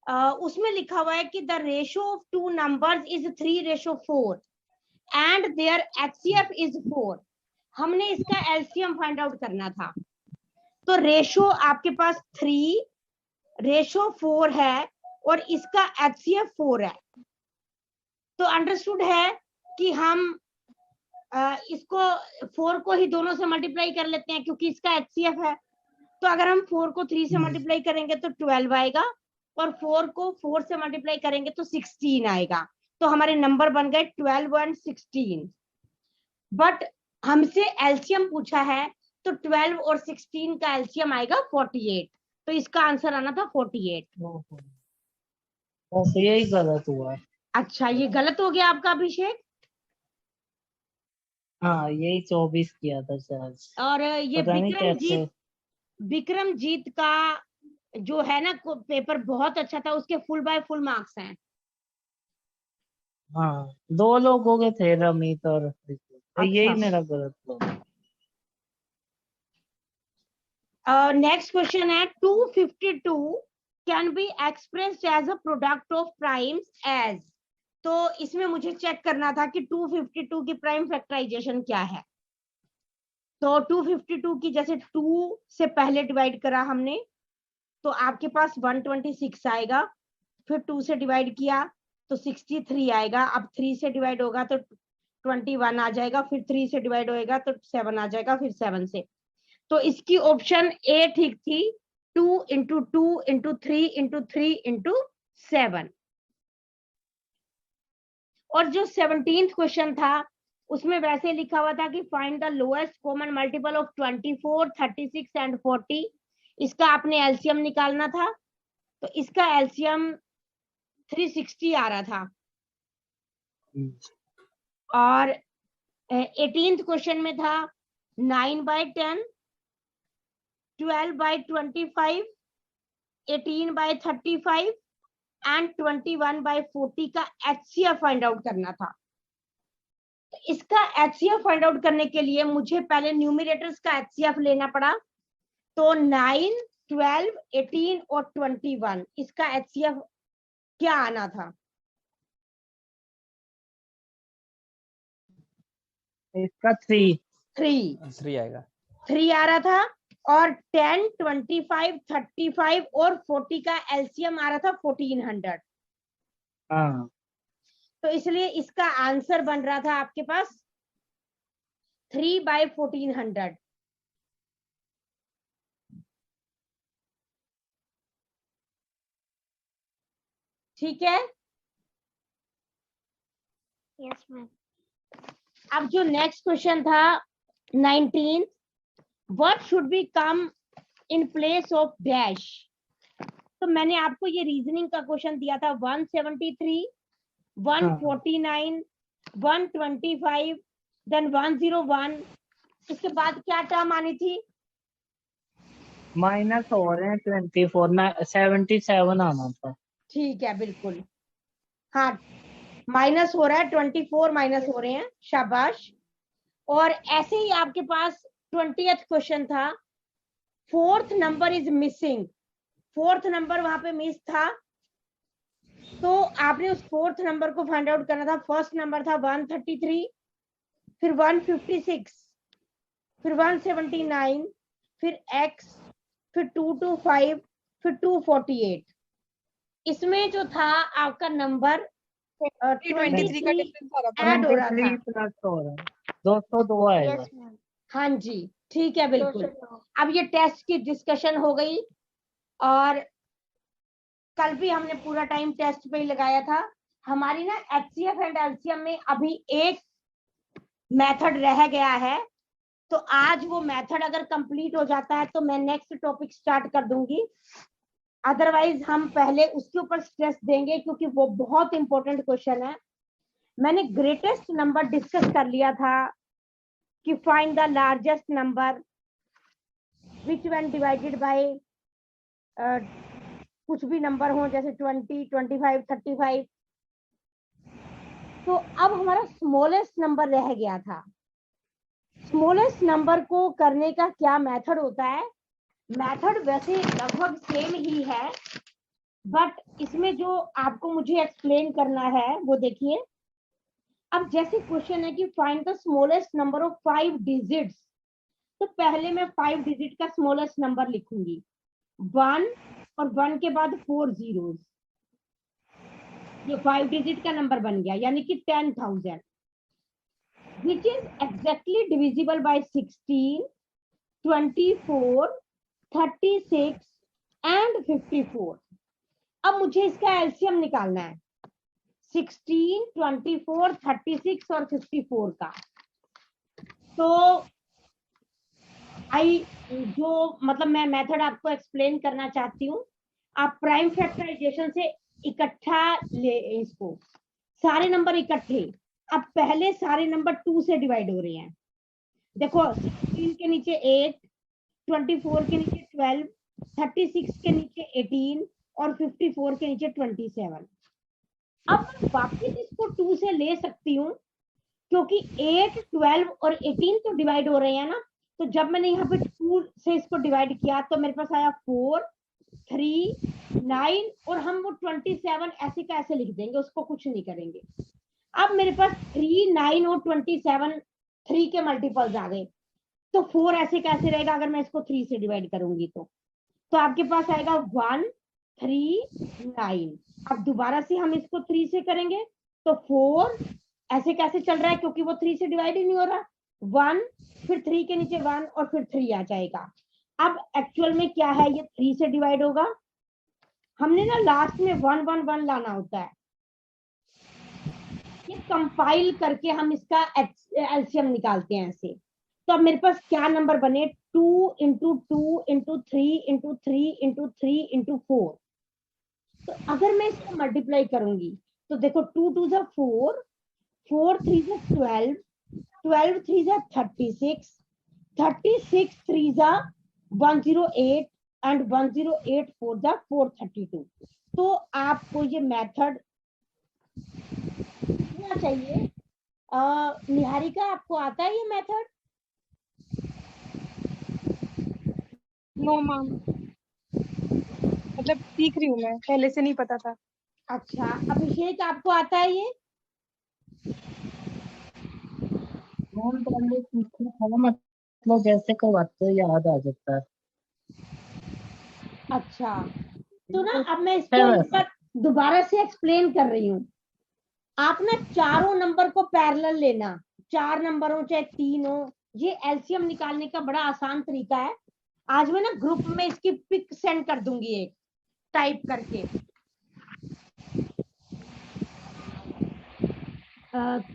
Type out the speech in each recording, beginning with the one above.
उसमें लिखा हुआ है कि the ratio of two numbers is 3:4 and their HCF is 4। हमने इसका एलसीएम फाइंड आउट करना था। तो रेशियो आपके पास 3:4 है और इसका HCF 4 है। तो अंडरस्टूड है कि हम इसको 4 को ही दोनों से मल्टीप्लाई कर लेते हैं क्योंकि इसका HCF है। तो अगर हम 4 को 3 से मल्टीप्लाई करेंगे तो 12 आएगा और 4 को 4 से मल्टीप्लाई करेंगे तो 16 आएगा। तो हमारे नंबर बन गए 12 और 16। बट हमसे एलसीएम पूछा है तो 12 और 16 का एलसीएम आएगा 48। तो इसका आंसर आना था 48। तो यही गलत हुआ। अच्छा, ये गलत हो गया आपका अभिषेक। हाँ, यही 24 किया था शायद। और ये विक्रमजीत का जो है ना पेपर बहुत अच्छा था, उसके फुल बाय फुल मार्क्स हैं। हाँ, 2 लोगों के थे, रमित और यही अच्छा। मेरा गलत हुआ। नेक्स्ट क्वेश्चन है 252 can be expressed as a product of primes as. तो इसमें मुझे चेक करना था कि 252 की प्राइम फैक्टराइजेशन क्या है। तो 252 की जैसे 2 से पहले डिवाइड करा हमने तो आपके पास 126 आएगा, फिर 2 से डिवाइड किया तो 63 आएगा। अब 3 से डिवाइड होगा तो 21 आ जाएगा, फिर 3 से डिवाइड होएगा तो 7 आ जाएगा, फिर 7 से। तो इसकी ऑप्शन ए ठीक थी, 2 इंटू 2 इंटू 3 इंटू 3 इंटू 7। और जो 17th क्वेश्चन था उसमें वैसे लिखा हुआ था कि find the lowest common multiple of 24, 36 and 40। इसका आपने एलसीएम निकालना था। तो इसका एलसीएम 360 आ रहा था। और 18th क्वेश्चन में था 9/10, 12/25, 18/35 एंड 21/40 का HCF फाइंड आउट करना था। इसका HCF फाइंड आउट करने के लिए मुझे पहले न्यूमरेटर्स का HCF लेना पड़ा। तो 9, 12, 18 और 21 इसका HCF क्या आना था? इसका 3 आएगा। 3 आ रहा था। और 10, 25, 35 और 40 का एलसीएम आ रहा था 1400। हाँ, तो इसलिए इसका आंसर बन रहा था आपके पास 3/1400। ठीक है। Yes ma'am. अब जो नेक्स्ट क्वेश्चन था 19, what should be come in place of dash. तो मैंने आपको ये रीजनिंग का क्वेश्चन दिया था 173, 149, 125, देन 101। इसके बाद क्या टर्म आनी थी? माइनस हो रहे हैं 24, 77 आना था। ठीक है, बिल्कुल। हाँ, माइनस हो रहा है, 24 माइनस हो रहे हैं, शाबाश। और ऐसे ही आपके पास 20th क्वेश्चन था, 4th number is missing. 4th number वहां पे मिस था, तो आपने उस 4th नंबर को फाइंड आउट करना था। फर्स्ट नंबर था 133, फिर 156, फिर 179, फिर x, फिर 225, फिर 248। इसमें जो था आपका नंबर 23 का डिफरेंस ऐड हो रहा था। प्लस हो रहा है 202 आएगा। Yes ma'am. हाँ जी, ठीक है, बिल्कुल। अब ये टेस्ट की डिस्कशन हो गई और कल भी हमने पूरा टाइम टेस्ट पे ही लगाया था। हमारी ना HCF एंड LCM में अभी एक मेथड रह गया है, तो आज वो मेथड अगर कंप्लीट हो जाता है तो मैं नेक्स्ट टॉपिक स्टार्ट कर दूंगी। अदरवाइज हम पहले उसके ऊपर स्ट्रेस देंगे क्योंकि वो बहुत इंपॉर्टेंट क्वेश्चन है। मैंने ग्रेटेस्ट नंबर डिस्कस कर लिया था कि find the largest number which when divided by कुछ भी नंबर हो, जैसे 20, 25, 35। तो अब हमारा स्मॉलेस्ट नंबर रह गया था। स्मॉलेस्ट नंबर को करने का क्या मेथड होता है? मेथड वैसे लगभग सेम ही है, बट इसमें जो आपको मुझे एक्सप्लेन करना है वो देखिए। अब जैसे क्वेश्चन है कि find the smallest number of 5 digits, तो पहले मैं 5 डिजिट का स्मॉलेस्ट नंबर लिखूंगी 1 और 1 के बाद 4 जीरोस, ये 5 डिजिट का नंबर बन गया, यानी कि 10,000, which is exactly divisible by 16, 24, 36 and 54। अब मुझे इसका एलसीएम निकालना है 16, 24, 36 और 54 का। तो जो मतलब मैं मेथड आपको एक्सप्लेन करना चाहती हूँ, आप प्राइम फैक्टराइजेशन से इकट्ठा ले इसको, सारे नंबर इकट्ठे। अब पहले सारे नंबर 2 से डिवाइड हो रहे हैं। देखो 16 के नीचे 8, 24 के नीचे 12, 36 के नीचे 18 और 54 के नीचे 27। अब वापिस इसको 2 से ले सकती हूँ, क्योंकि 8, 12 और 18 तो डिवाइड हो रहे हैं ना। तो जब मैंने यहाँ पे 2 से इसको डिवाइड किया तो मेरे पास आया 4, 3, 9 और हम वो 27 ऐसे का ऐसे लिख देंगे, उसको कुछ नहीं करेंगे। अब मेरे पास 3, 9 और 27 3 के मल्टीपल्स आ गए, तो 4 ऐसे कैसे रहेगा अगर मैं इसको 3 से डिवाइड करूंगी तो आपके पास आएगा 1, 3, 9। अब दोबारा से हम इसको 3 से करेंगे तो 4 ऐसे कैसे चल रहा है, क्योंकि वो 3 से डिवाइड ही नहीं हो रहा। 1 फिर 3 के नीचे 1 और फिर 3 आ जाएगा। अब एक्चुअल में क्या है, ये 3 से डिवाइड होगा। हमने ना लास्ट में 1 1 1 लाना होता है, ये कंपाइल करके हम इसका एलसीएम निकालते हैं ऐसे। तो अब मेरे पास क्या नंबर बने, 2 into 2 into 3 into 3 into 3 into 4। तो अगर मैं इसको मल्टीप्लाई करूंगी तो देखो 2 2 जा 4, 4 3 जा 12, 12 3 जा 36, 36 3 जा 108 एंड 108 4 जा 432। तो आपको ये मेथड चाहिए। निहारिका, आपको आता है ये मेथड? नो मैम, मतलब सीख रही हूँ मैं, पहले से नहीं पता था। अच्छा, अभिषेक आपको आता है ये? पहले सीखा था, मतलब जैसे कोई बात तो याद आ जाता है। अच्छा, तो ना अब मैं इसको दोबारा से एक्सप्लेन कर रही हूँ। आप ना चारों नंबर को पैरेलल लेना, 4 नंबर हो चाहे 3 हो, ये एलसीएम निकालने का बड़ा आसान तरीका है। आज मैं ना ग्रुप में इसकी पिक सेंड कर दूंगी एक टाइप करके।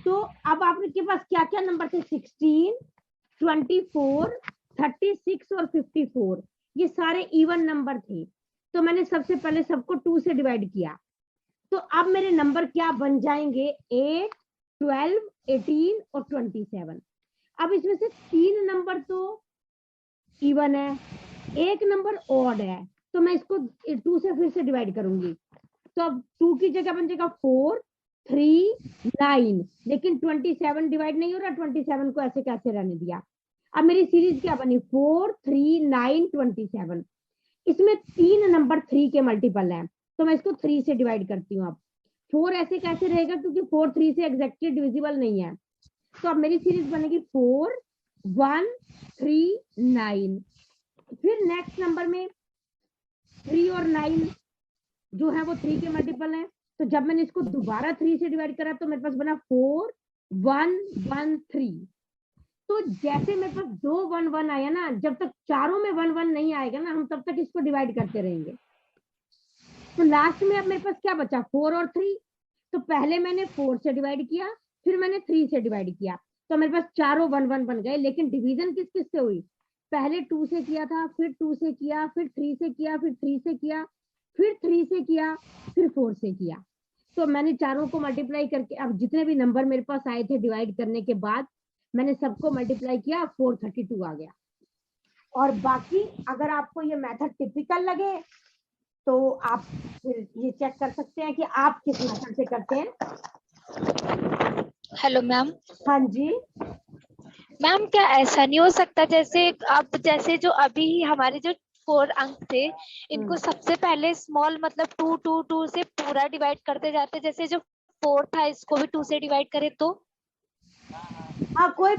तो अब आपके पास क्या क्या नंबर थे, 16, 24, 36 और 54, ये सारे इवन नंबर थे। तो मैंने सबसे पहले सबको 2 से डिवाइड किया, तो अब मेरे नंबर क्या बन जाएंगे, 8, 12, 18 और 27। अब इसमें से 3 नंबर तो इवन है, एक नंबर ऑड है, तो मैं इसको 2 से फिर से डिवाइड करूंगी। तो अब 2 की जगह बन जाएगा 4, 3, 9, लेकिन 27 डिवाइड नहीं हो रहा, 27 को ऐसे कैसे रहने दिया। अब मेरी सीरीज क्या बनी, 4, 3, 9, 27। इसमें 3 नंबर 3 के मल्टीपल है, तो मैं इसको 3 से डिवाइड करती हूँ। अब 4 ऐसे कैसे रहेगा, क्योंकि 4 3 से एग्जैक्टली डिविजिबल नहीं है। तो अब मेरी सीरीज बनेगी 4, 1, 3, 9। फिर नेक्स्ट नंबर में 3 और 9 जो है वो 3 के मल्टीपल है, तो जब मैंने इसको दोबारा 3 से डिवाइड करा तो मेरे पास बना 4, 1, 1, 3। तो जैसे मेरे पास 2 1 1 आया ना, जब तक चारों में 1 1 नहीं आएगा ना, हम तब तक इसको डिवाइड करते रहेंगे। तो लास्ट में अब मेरे पास क्या बचा, 4 और 3। तो पहले मैंने 4 से डिवाइड किया, फिर मैंने 3 से डिवाइड किया, तो मेरे पास चारों 1 1 बन गए। लेकिन डिवीजन किस किस से हुई, पहले 2 से किया था, फिर 2 से किया, फिर 3 से किया, फिर 3 से किया, फिर 3 से किया, फिर 4 से किया। तो मैंने चारों को मल्टीप्लाई करके, अब जितने भी नंबर मेरे पास आए थे डिवाइड करने के बाद मैंने सबको मल्टीप्लाई किया, 432 आ गया। और बाकी अगर आपको ये मेथड टिपिकल लगे तो आप फिर ये चेक कर सकते हैं कि आप किस मेथड से करते हैं। Hello ma'am. हाँ जी मैम, क्या ऐसा नहीं हो सकता जैसे अब जैसे जो अभी हमारे जो 4 अंक थे, इनको सबसे पहले स्मॉल मतलब 2 2 2 से पूरा डिवाइड करते जाते, जैसे जो 4 था इसको भी 2 से डिवाइड करें तो? हाँ, कोई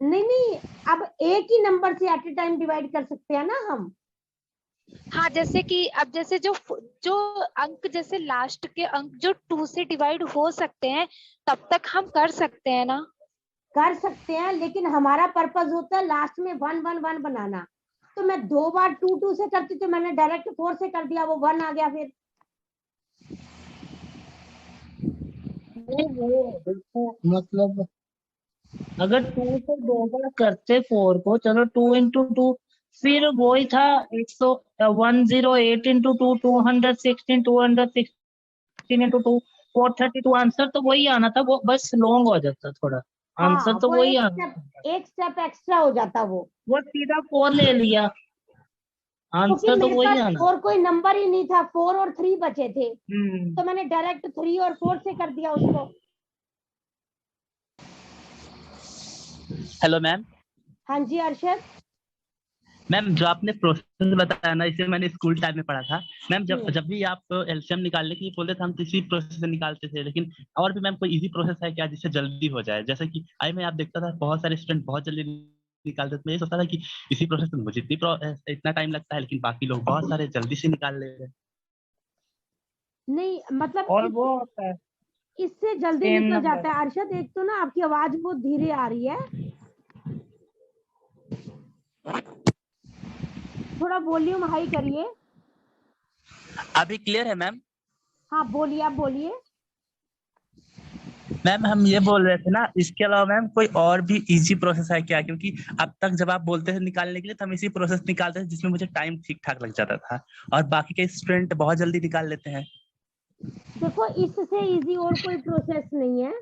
नहीं, अब एक ही नंबर से एट ए टाइम डिवाइड कर सकते हैं ना हम। हाँ, जैसे कि अब जैसे जो जो अंक जैसे लास्ट के अंक जो 2 से डिवाइड हो सकते हैं तब तक हम कर सकते हैं ना? कर सकते हैं, लेकिन हमारा पर्पस होता है लास्ट में 1 1 1 बनाना। तो मैं 2 बार 2 2 से करती तो मैंने डायरेक्ट 4 से कर दिया, वो 1 आ गया फिर। वो देखो मतलब अगर 2 से 2 बार करते 4 को, चलो 2 into 2, फिर वो ही था 108 into 2 216 216 into 2 432, आंसर तो वही आना था, वो बस लॉन्ग हो जाता थोड़ा, आंसर हाँ, तो वो वही एक आना स्टेप था। एक स्टेप एक्स्ट्रा हो जाता वो सीधा 4 ले लिया, क्योंकि आंसर तो मेरे वही पास आना। और कोई नंबर ही नहीं था, 4 और 3 बचे थे, हम्म। तो मैंने डायरेक्ट 3 और 4 से कर दिया उसको। Hello ma'am. हाँ जी अरशद। मैम जो आपने प्रोसेस बताया ना, इसे मैंने स्कूल टाइम में पढ़ा था मैम। जब जब भी आप एलसीएम निकालने के लिए बोलते थे हम तो इसी प्रोसेस से निकालते थे, लेकिन और भी मैम कोई इजी प्रोसेस है क्या जिससे जल्दी हो जाए? जैसे कि आई में आप देखता था बहुत सारे स्टूडेंट बहुत जल्दी निकालते थे, मैं ये सोचता था कि इसी प्रोसेस में मुझे इतना टाइम लगता है, लेकिन बाकी लोग बहुत सारे जल्दी से निकाल ले रहे हैं। नहीं मतलब और वो होता है इससे जल्दी सेम निकल नंबर। जाता है अरशद। एक तो ना आपकी आवाज बहुत धीरे आ रही है, थोड़ा वॉल्यूम हाई करिए। अभी क्लियर है मैम? हाँ बोलिए, आप बोलिए। मैम हम ये बोल रहे थे ना, इसके अलावा मैम कोई और भी इजी प्रोसेस है क्या? क्योंकि अब तक जब आप बोलते थे निकालने के लिए तो हम इसी प्रोसेस निकालते थे जिसमें मुझे टाइम ठीक ठाक लग जाता था, और बाकी के स्टूडेंट बहुत जल्दी निकाल लेते हैं। देखो, इससे इजी और कोई प्रोसेस नहीं है,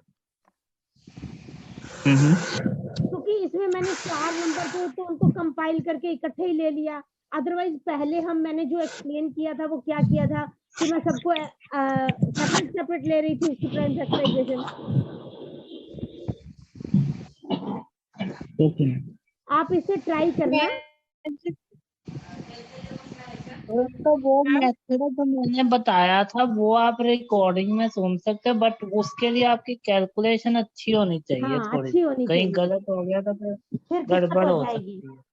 क्योंकि इसमें मैंने 4 नंबर थे तो उनको कंपाइल करके इकट्ठे ही ले लिया। अदरवाइज पहले मैंने जो एक्सप्लेन किया था वो क्या किया था कि मैं सबको सेपरेट सेपरेट ले रही थी उसकी प्राइम फैक्टराइजेशन। आप इसे ट्राई करना। तो वो मेथड जो मैंने बताया था वो आप रिकॉर्डिंग में सुन सकते हैं, बट उसके लिए आपकी कैलकुलेशन अच्छी होनी चाहिए हाँ, थोड़ी, अच्छी होनी कहीं चाहिए, गलत हो गया तो फिर फिर दिक्कत गड़बड़ हो हो जाएगी। सकती है।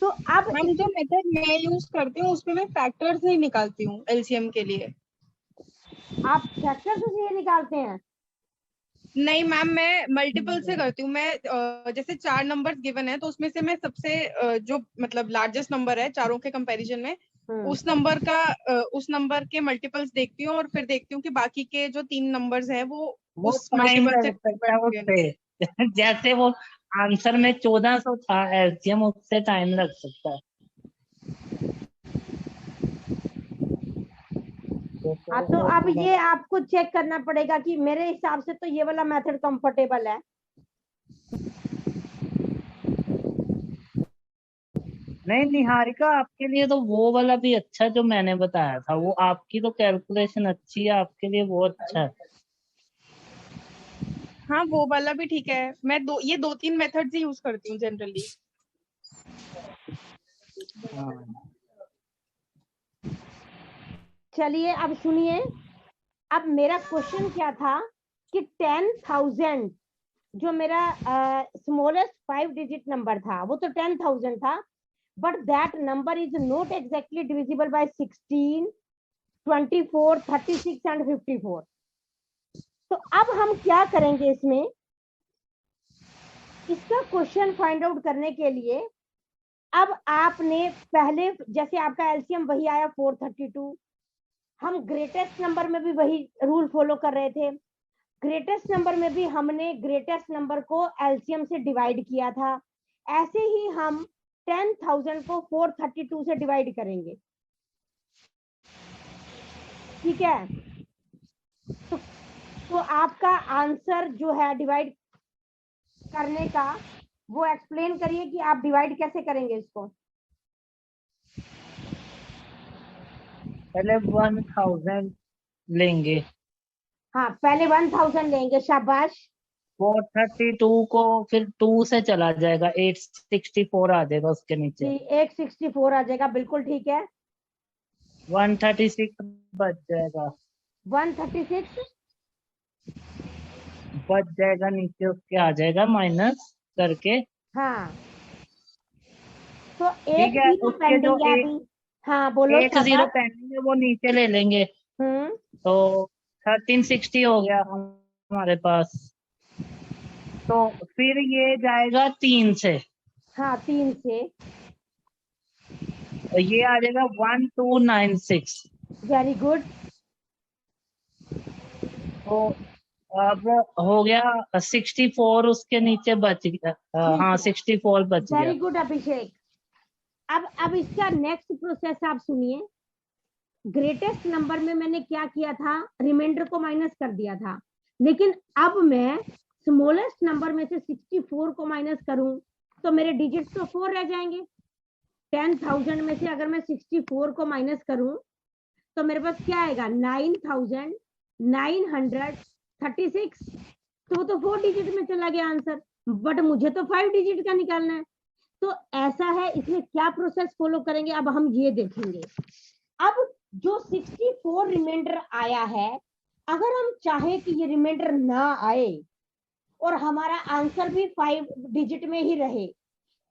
तो अब मैम जो मेथड मैं यूज करती हूँ उसमें मैं फैक्टर्स नहीं निकालती हूँ एलसीएम के लिए। आप फैक्टर से ये निकालते हैं? नहीं मैम, मैं मल्टीपल से करती हूँ। मैं जैसे 4 नंबर्स गिवन है तो उसमें से मैं सबसे जो मतलब लार्जेस्ट नंबर है चारों के कंपैरिजन में, उस नंबर के मल्टीपल्स देखती हूँ, और फिर देखती हूँ कि बाकी के जो 3 नंबर्स हैं वो उस टाइम मल्टीपल से लग सकता है उससे जैसे वो आंसर में 1400 था एलसीएम, उससे टाइम लग सकता है। हाँ, तो अब ये आपको चेक करना पड़ेगा कि मेरे हिसाब से तो ये वाला मेथड कंफर्टेबल है। नहीं निहारिका, आपके लिए तो वो वाला भी अच्छा जो मैंने बताया था, वो आपकी तो कैलकुलेशन अच्छी है, आपके लिए वो अच्छा है। हाँ वो वाला भी ठीक है। मैं ये 2-3 मेथड्स ही यूज करती हूँ जनरली। चलिए अब सुनिए, अब मेरा क्वेश्चन क्या था कि 10,000 जो मेरा स्मॉलेस्ट 5 डिजिट नंबर था वो तो 10,000 था, but that number is not exactly divisible by 16, 24, 36 and 54। तो अब हम क्या करेंगे इसमें, इसका क्वेश्चन फाइंड आउट करने के लिए अब आपने पहले जैसे आपका एलसीएम वही आया 432, हम ग्रेटेस्ट नंबर में भी वही रूल फॉलो कर रहे थे। ग्रेटेस्ट नंबर में भी हमने ग्रेटेस्ट नंबर को एलसीएम से डिवाइड किया था, ऐसे ही हम 10,000 को 432 से डिवाइड करेंगे। ठीक है, तो आपका आंसर जो है डिवाइड करने का वो एक्सप्लेन करिए कि आप डिवाइड कैसे करेंगे इसको। पहले 1000 लेंगे। हाँ, पहले 1000 लेंगे, शाबाश। 432 को फिर 2 से चला जाएगा, 864 आ जाएगा उसके नीचे, जी 864 आ जाएगा, बिल्कुल ठीक है। 136 बच जाएगा, 136 बच जाएगा, नीचे उसके आ जाएगा माइनस करके। हाँ, तो एक ठीक है, जीरो उसके जो पेंडिंग है अभी। हाँ बोलो एक जीरो शाबाश। पेंडिंग है वो नीचे ले लेंगे, तो 1360 हो गया हमारे पास। तो फिर ये जाएगा 3 से, हाँ 3 से, तो ये आ जाएगा 1296। Very good. तो अब हो गया 64, उसके नीचे बच गया, हाँ 64 बच गया। वेरी गुड अभिषेक। अब इसका नेक्स्ट प्रोसेस आप सुनिए। ग्रेटेस्ट नंबर में मैंने क्या किया था, रिमाइंडर को माइनस कर दिया था, लेकिन अब मैं स्मॉलेस्ट नंबर में से 64 को माइनस करूं तो मेरे डिजिट तो 4 रह जाएंगे। 10,000 में से अगर मैं 64 को माइनस करूं तो मेरे पास क्या आएगा, 9,936। तो वो तो 4 डिजिट में चला गया आंसर, बट मुझे तो 5 डिजिट का निकालना है। तो ऐसा है, इसमें क्या प्रोसेस फॉलो करेंगे अब हम ये देखेंगे। अब जो 64 रिमाइंडर आया है, अगर हम चाहे कि ये रिमाइंडर ना आए और हमारा आंसर भी 5 डिजिट में ही रहे,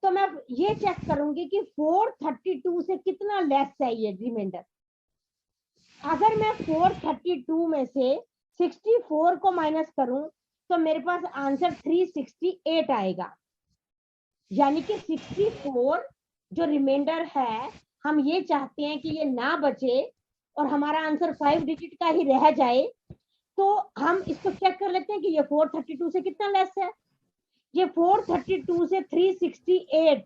तो मैं ये चेक करूंगी कि 432 से कितना लेस है ये रिमाइंडर। अगर मैं 432 में से 64 को माइनस करूं तो मेरे पास आंसर 368 आएगा। यानी कि 64 जो रिमाइंडर है, हम ये चाहते हैं कि ये ना बचे और हमारा आंसर 5 डिजिट का ही रह जाए। तो हम इसको चेक कर लेते हैं कि ये 432 से कितना लेस है। ये 432 से 368,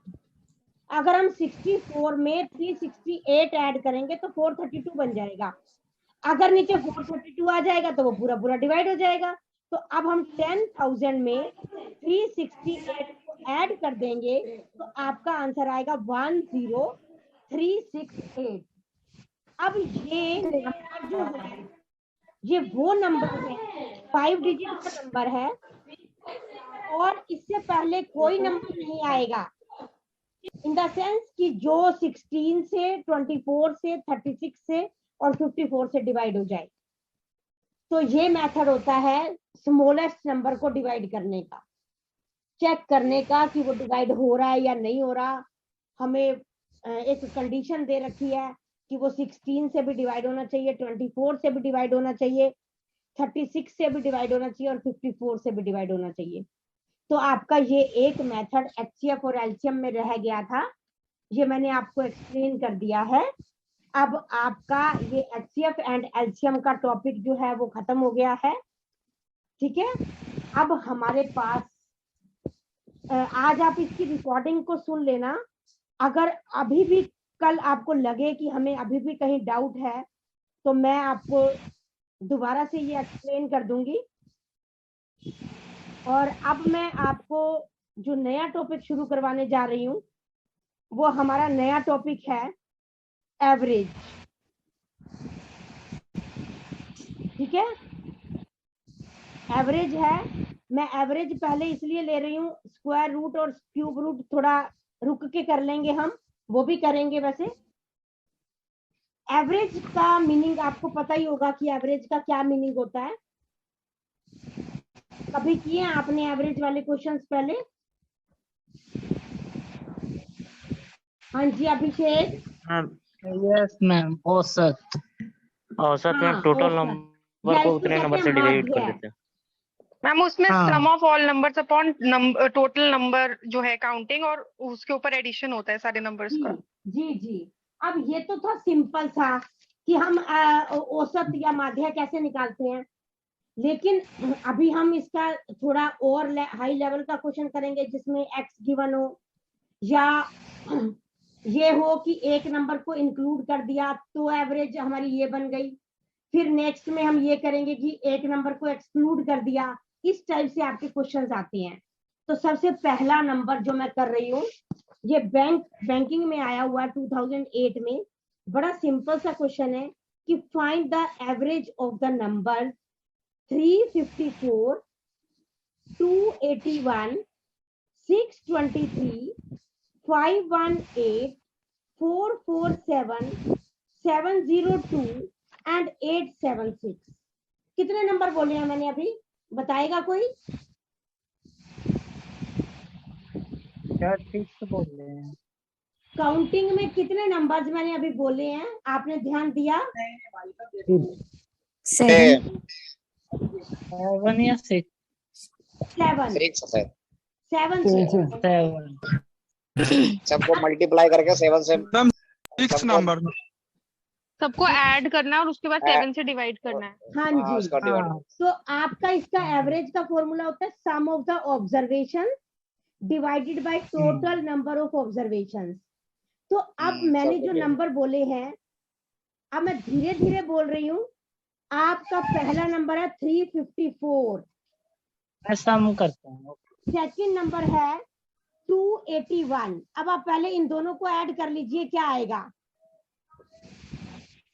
अगर हम 64 में 368 ऐड करेंगे तो 432 बन जाएगा। अगर नीचे 432 आ जाएगा तो वो पूरा पूरा डिवाइड हो जाएगा। तो अब हम 10,000 में 368 को ऐड कर देंगे तो आपका आंसर आएगा 10368। अब ये नंबर जो है, ये वो नंबर है, 5 डिजिट का नंबर है और इससे पहले कोई नंबर नहीं आएगा। इन द सेंस कि जो 16 से, 24 से, 36 से और 54 से डिवाइड हो जाए। तो ये मेथड होता है स्मॉलेस्ट नंबर को डिवाइड करने का, चेक करने का कि वो डिवाइड हो रहा है या नहीं हो रहा। हमें एक कंडीशन दे रखी है कि वो 16 से भी डिवाइड होना चाहिए, 24 से भी डिवाइड होना चाहिए, 36 से भी डिवाइड होना चाहिए और 54 से भी डिवाइड होना चाहिए। तो आपका ये एक मेथड एचसीएफ और एलसीएम में रह गया था, ये मैंने आपको एक्सप्लेन कर दिया है। अब आपका ये एचसीएफ एंड एलसीएम का टॉपिक जो है वो खत्म हो गया है। ठीक है, अब हमारे पास आज आप इसकी रिकॉर्डिंग को सुन लेना। अगर अभी भी कल आपको लगे कि हमें अभी भी कहीं डाउट है तो मैं आपको दोबारा से ये एक्सप्लेन कर दूंगी। और अब मैं आपको जो नया टॉपिक शुरू करवाने जा रही हूँ वो हमारा नया टॉपिक है एवरेज। ठीक है, एवरेज है। मैं एवरेज पहले इसलिए ले रही हूँ, स्क्वायर रूट और क्यूब रूट थोड़ा रुक के कर लेंगे हम, वो भी करेंगे। वैसे एवरेज का मीनिंग आपको पता ही होगा कि एवरेज का क्या मीनिंग होता है। कभी किए आपने एवरेज वाले क्वेश्चंस पहले? हाँ जी अभिषेक। यस मैम, औसत। औसत में हाँ, टोटल औसत। नंबर या को इसको उतने कहते नंबर हैं से डिवाइड कर माध्य। देते हैं। मैम उसमें हाँ। Sum of all numbers upon total number जो है काउंटिंग, और उसके ऊपर एडिशन होता है सारे नंबर्स का। जी जी। अब ये तो था सिंपल सा कि हम औसत या माध्य कैसे निकालते हैं, लेकिन अभी हम इसका थोड़ा और हाई लेवल का क्वेश्चन करेंगे जिसमें एक्स गिवन हो, या ये हो कि एक नंबर को इंक्लूड कर दिया तो एवरेज हमारी ये बन गई। फिर नेक्स्ट में हम ये करेंगे कि एक नंबर को एक्सक्लूड कर दिया। इस टाइप से आपके क्वेश्चंस आते हैं। तो सबसे पहला नंबर जो मैं कर रही हूँ, ये बैंकिंग में आया हुआ 2008 में। बड़ा सिंपल सा क्वेश्चन है कि find the average of the number 354 281, 623, 518, 447, 702 and 876। कितने नंबर बोले हैं मैंने अभी, बताएगा कोई? 36 बोल रहे हैं। काउंटिंग में कितने नंबर्स मैंने अभी बोले हैं, आपने ध्यान दिया? 7 या 6? 7 सबको मल्टीप्लाई करके 7 से 6 नंबर सबको ऐड करना है और उसके बाद 7 से डिवाइड करना है। हाँ हाँ, जी। उसका डिवाइड तो आपका इसका एवरेज का फॉर्मूला होता है sum of the observation divided by total number of observations. तो अब मैंने जो नंबर बोले हैं, अब मैं धीरे धीरे बोल रही हूँ। आपका पहला नंबर है 354, मैं सम करता हूँ। सेकंड नंबर है 281। अब आप पहले इन दोनों को ऐड कर लीजिए, क्या आएगा?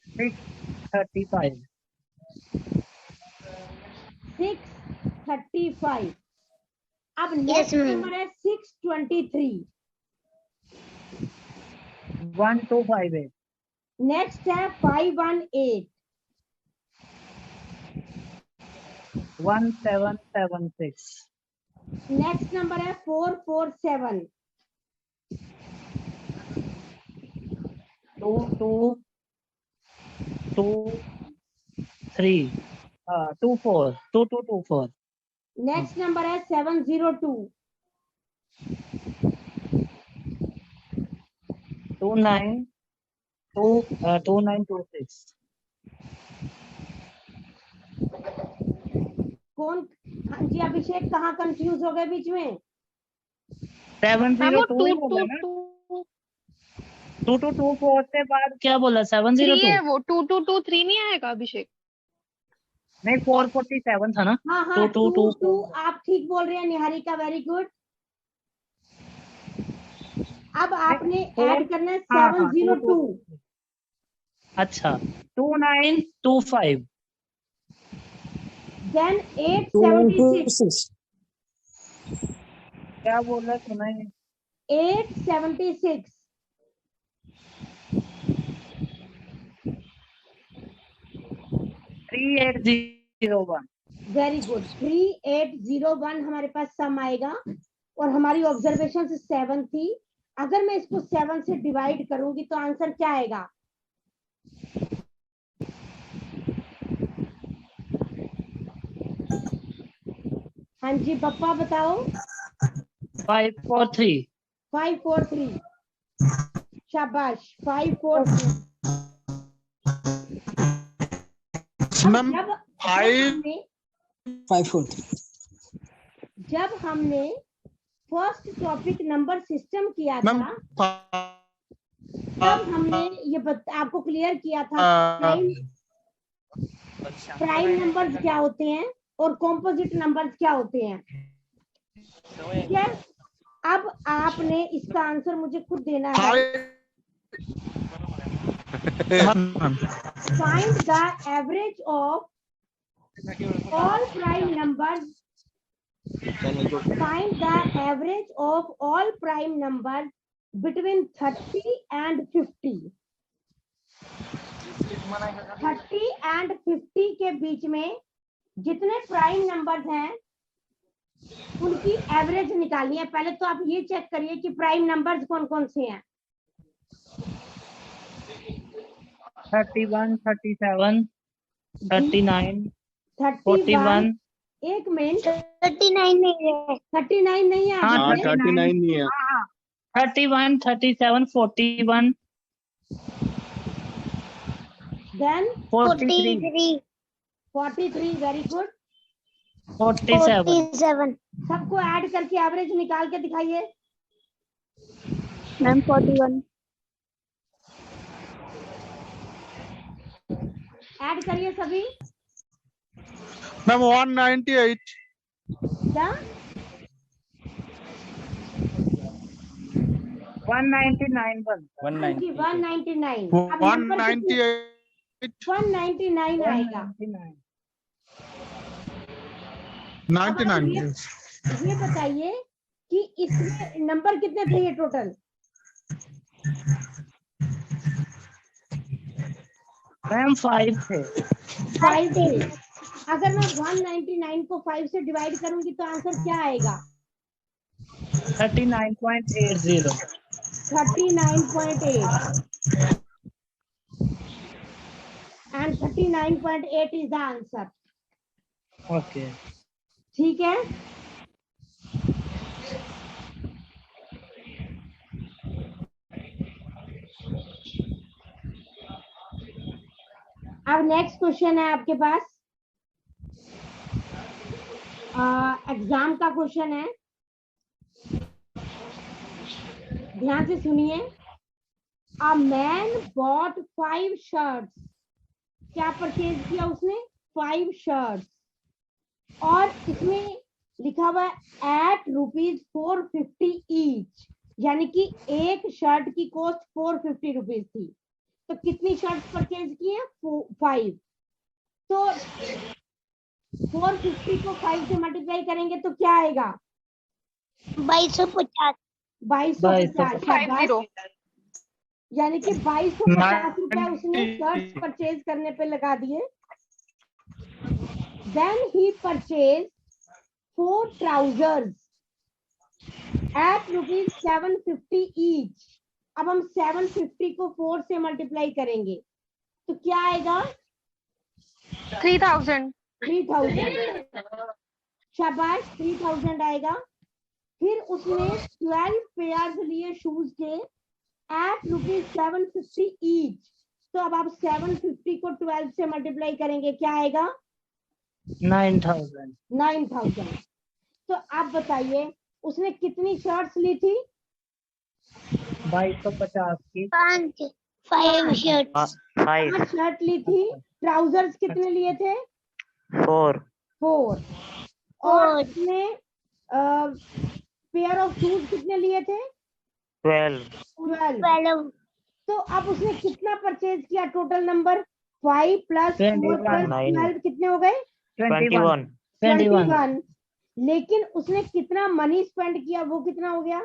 635। 635। अब नेक्स्ट नंबर है 623। 1258। नेक्स्ट है 518। 1776। नेक्स्ट नंबर है 447। 2224। नेक्स्ट नंबर है 702। 2926। कौन? हाँ जी अभिषेक, कहाँ कंफ्यूज हो गए बीच में? 702 ही बोला ना? 2224 से बाद क्या बोला? 702 है वो 2223 नहीं आएगा अभिषेक? नहीं, 447 था ना? हाँ हाँ 222 आप ठीक बोल रहे हैं निहारिका, वेरी गुड। अब आपने ऐड करना है 702। अच्छा 2925। देन 876। क्या बोला सुना ही 876। 3801। वेरी गुड, 3801 हमारे पास सम आएगा। और हमारी ऑब्जर्वेशन 7 थी। अगर मैं इसको 7 से डिवाइड करूंगी तो आंसर क्या आएगा? हाँ जी पप्पा बताओ। 543। 543। शाबाश, 543। मैम जब हमने फर्स्ट टॉपिक नंबर सिस्टम किया मैम था, तब हमने ये आपको क्लियर किया था प्राइम नंबर्स क्या होते हैं और कॉम्पोजिट नंबर्स क्या होते हैं। ठीक है, अब आपने इसका आंसर मुझे खुद देना है। Find the average of all prime numbers. Find the average of all prime numbers between 30 and 50. 30 and 50 के बीच में जितने प्राइम नंबर्स हैं उनकी एवरेज निकालनी है। पहले तो आप ये चेक करिए कि प्राइम नंबर्स कौन कौन से हैं। 31, 37, 39, 41। एक मिनट, 39 नहीं है। 39 नहीं है। हाँ, 39 नहीं है। 31, 37, 41, देन 43, 43। Very good. 47। सबको ऐड करके एवरेज निकाल के दिखाइए। मैम 41। ऐड करिए सभी। मैम 198। क्या? 199 बनता है। 199। 198। 199 आएगा। 99। ये बताइए कि इसमें नंबर कितने थे ये टोटल? मैम 5 थे। 5 थे। अगर मैं 199 को 5 से डिवाइड करूंगी तो आंसर क्या आएगा? 39.80। 39.8 and 39.8 is the answer. Okay. ठीक है, अब नेक्स्ट क्वेश्चन है आपके पास, एग्जाम का क्वेश्चन है, ध्यान से सुनिए। अ मैन बॉट 5 शर्ट्स, क्या परचेज किया उसने? 5 शर्ट्स, और इसमें लिखा हुआ है एट ₹450 ईच, यानी कि एक शर्ट की कॉस्ट 450 रुपीज थी। तो कितनी शर्ट्स परचेज की है? 5। तो 450 को 5 से मल्टीप्लाई करेंगे तो क्या आएगा? 2250। 2250। शाबाश। 50। यानी कि 2250 रुपया उसने शर्ट्स परचेज करने पे लगा दिए। Then he purchased 4 trousers at ₹750 each. अब हम 750 को 4 से मल्टीप्लाई करेंगे तो क्या आएगा? 3000। 3000। शाबाश, 3000 आएगा। फिर उसने 12 पेयर्स लिए शूज के एट ₹750 ईच। तो अब आप 750 को 12 से मल्टीप्लाई करेंगे, क्या आएगा? 9000। 9000। तो आप बताइए उसने कितनी शर्ट्स ली थी? 2250 की 5 शर्ट्स। 5 शर्ट ली थी। ट्राउजर्स कितने लिए थे? 4 4। और उसने पेयर ऑफ शूज कितने लिए थे? 12। तो अब उसने कितना परचेज किया? टोटल नंबर 5 + 4 + 12 कितने हो गए? 21। लेकिन उसने कितना मनी स्पेंड किया, वो कितना हो गया?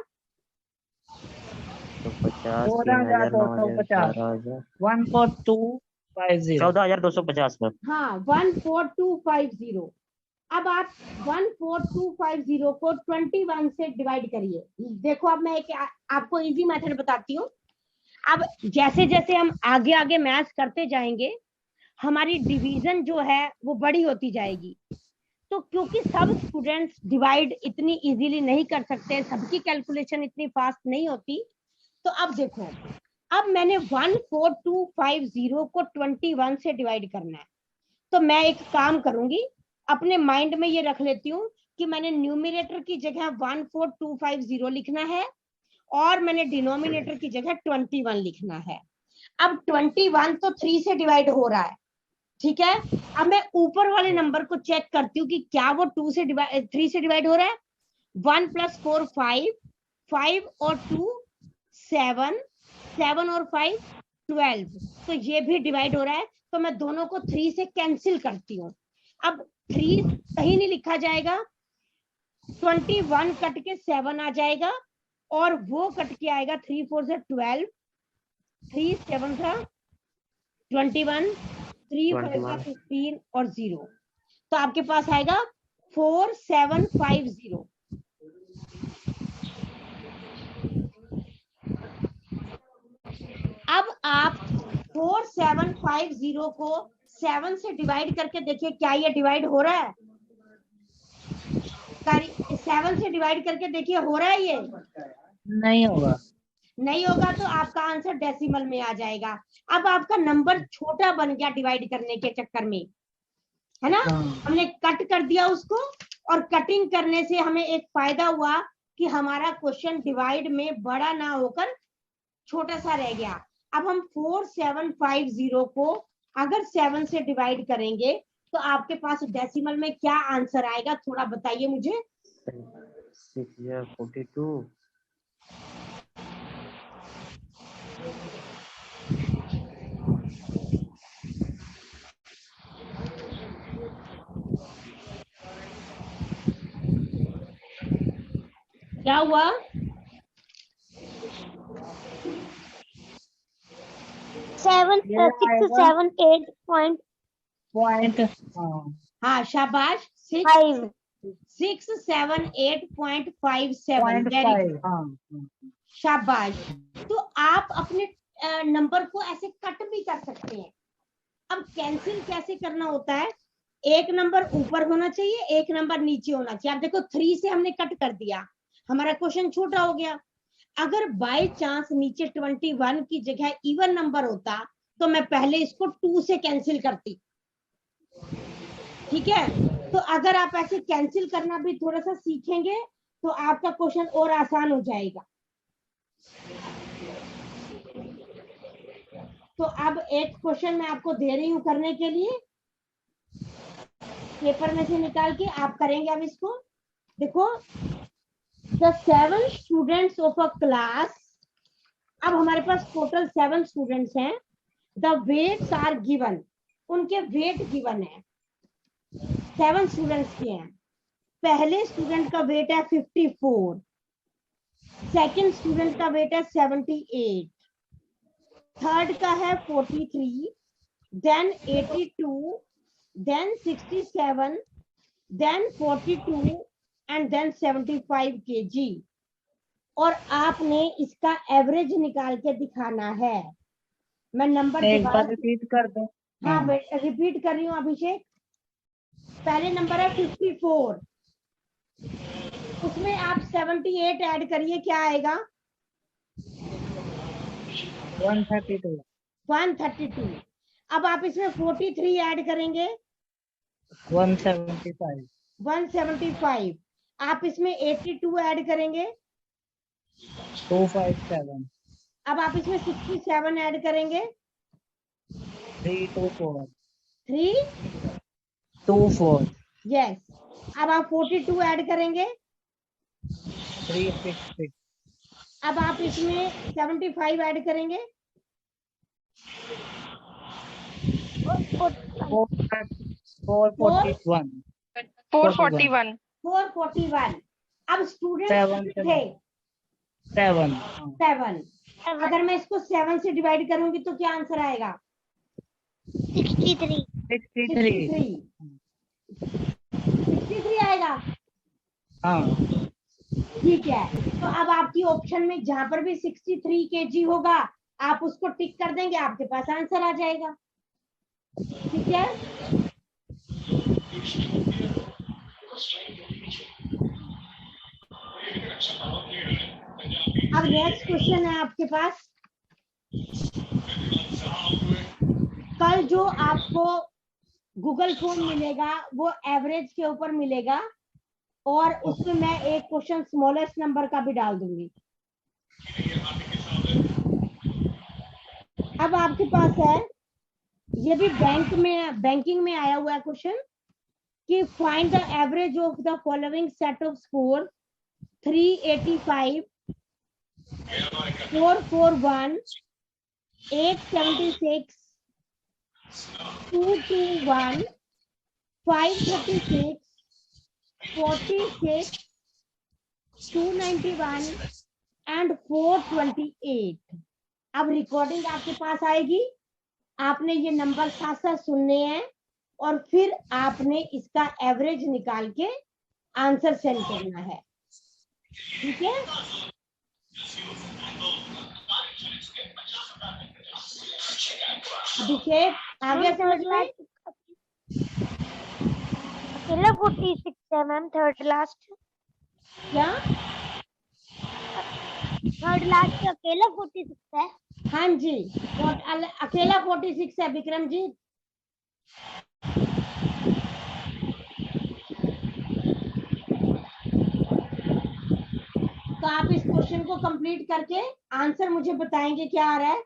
14,250। 14250। 14,250 में। हाँ, 14250। अब आप 14250 को 21 से डिवाइड करिए। देखो अब मैं एक आपको इजी मेथड बताती हूँ। अब जैसे जैसे हम आगे आगे मैथ्स करते जाएंगे हमारी डिवीजन जो है वो बड़ी होती जाएगी। तो क्योंकि सब स्टूडेंट्स डिवाइड इतनी इजीली नहीं कर सकते, सबकी कैलकुलेशन इतनी फास्ट नहीं होती, तो अब देखो, अब मैंने 14250 को 21 से डिवाइड करना है। तो मैं एक काम करूंगी, अपने माइंड में ये रख लेती हूँ कि मैंने न्यूमिनेटर की जगह 14250 लिखना है और मैंने डिनोमिनेटर की जगह 21 लिखना है। अब 21 तो 3 से डिवाइड हो रहा है, ठीक है। अब मैं ऊपर वाले नंबर को चेक करती हूँ कि क्या वो 3 से डिवाइड हो रहा है। 1 + 4 5, 5 और 2 7, 7 और 5 12, तो ये भी डिवाइड हो रहा है। तो मैं दोनों को 3 से कैंसिल करती हूँ। अब 3 कहीं नहीं लिखा जाएगा, 21 कट के 7 आ जाएगा और वो कट के आएगा 3 4 से 12, 3 7 था 21, 3 5 का 15 और 0, तो आपके पास आएगा 4750। अब आप 4750 को 7 से डिवाइड करके देखिए क्या ये डिवाइड हो रहा है? 7 से डिवाइड करके देखिए हो रहा है? ये नहीं होगा। नहीं होगा तो आपका आंसर डेसिमल में आ जाएगा। अब आपका नंबर छोटा बन गया डिवाइड करने के चक्कर में, है ना। हमने कट कर दिया उसको, और कटिंग करने से हमें एक फायदा हुआ कि हमारा क्वेश्चन डिवाइड में बड़ा ना होकर छोटा सा रह गया। अब हम 4750 को अगर 7 से डिवाइड करेंगे तो आपके पास डेसिमल में क्या आंसर आएगा, थोड़ा बताइए मुझे। 642। क्या हुआ? 7 ये 6 आएगा 7 8.5 पॉइंट हाँ शाबाश, 678.57 वेरी गुड, शाबाश। तो आप अपने नंबर को ऐसे कट भी कर सकते हैं। अब कैंसिल कैसे करना होता है, एक नंबर ऊपर होना चाहिए, एक नंबर नीचे होना चाहिए। आप देखो 3 से हमने कट कर दिया, हमारा क्वेश्चन छोटा हो गया। अगर बाय चांस नीचे 21 की जगह इवन नंबर होता तो मैं पहले इसको 2 से कैंसिल करती, ठीक है। तो अगर आप ऐसे कैंसिल करना भी थोड़ा सा सीखेंगे तो आपका क्वेश्चन और आसान हो जाएगा। तो अब एक क्वेश्चन मैं आपको दे रही हूं करने के लिए, पेपर में से निकाल के आप करेंगे। अब इसको देखो, the 7 students of a class, अब हमारे पास टोटल 7 स्टूडेंट्स हैं। द वेट्स आर गिवन, उनके वेट गिवन है, 7 स्टूडेंट्स के हैं। पहले स्टूडेंट का वेट है 54, सेकंड स्टूडेंट का वेट है 78, थर्ड का है 43, then 82, then 67, then 42 and then 75 kg। और आपने इसका एवरेज निकाल के दिखाना है। मैं नंबर एक बार रिपीट कर दो। हाँ रिपीट कर रही हूँ अभिषेक। पहले नंबर है 54, उसमें आप 78 ऐड करिए, क्या आएगा? 132। अब आप इसमें 43 ऐड करेंगे, 175। आप इसमें 82 ऐड करेंगे, 257, अब आप इसमें 67 ऐड करेंगे, 324, 324, यस। अब आप 42 ऐड करेंगे, 366, अब आप इसमें 75 ऐड करेंगे, 441, 441। अब स्टूडेंट थे 7। 7। अगर मैं इसको 7 से डिवाइड करूंगी तो क्या आंसर आएगा? 63 आएगा। हाँ, ठीक है, तो अब आपकी ऑप्शन में जहां पर भी 63 kg होगा आप उसको टिक कर देंगे, आपके पास आंसर आ जाएगा। ठीक है, अब नेक्स्ट क्वेश्चन है आपके पास। कल जो आपको गूगल फॉर्म मिलेगा वो एवरेज के ऊपर मिलेगा, और उसमें मैं एक क्वेश्चन स्मॉलेस्ट नंबर का भी डाल दूंगी। अब आपके पास है, ये भी बैंकिंग में आया हुआ है क्वेश्चन कि find the average of the following set off score 385, 441, 876, 221, 536, 46, 291 and 428। अब रिकॉर्डिंग आपके पास आएगी, आपने ये नंबर साथ साथ सुनने हैं और फिर आपने इसका एवरेज निकाल के आंसर सेंड करना है। ठीक है, अभिषेक आ गया समझ में? अकेला 46 है मैम, थर्ड लास्ट क्या? अकेला 46 है। हाँ जी, अकेला 46 है विक्रम जी। तो आप इस क्वेश्चन को कंप्लीट करके आंसर मुझे बताएंगे क्या आ रहा है।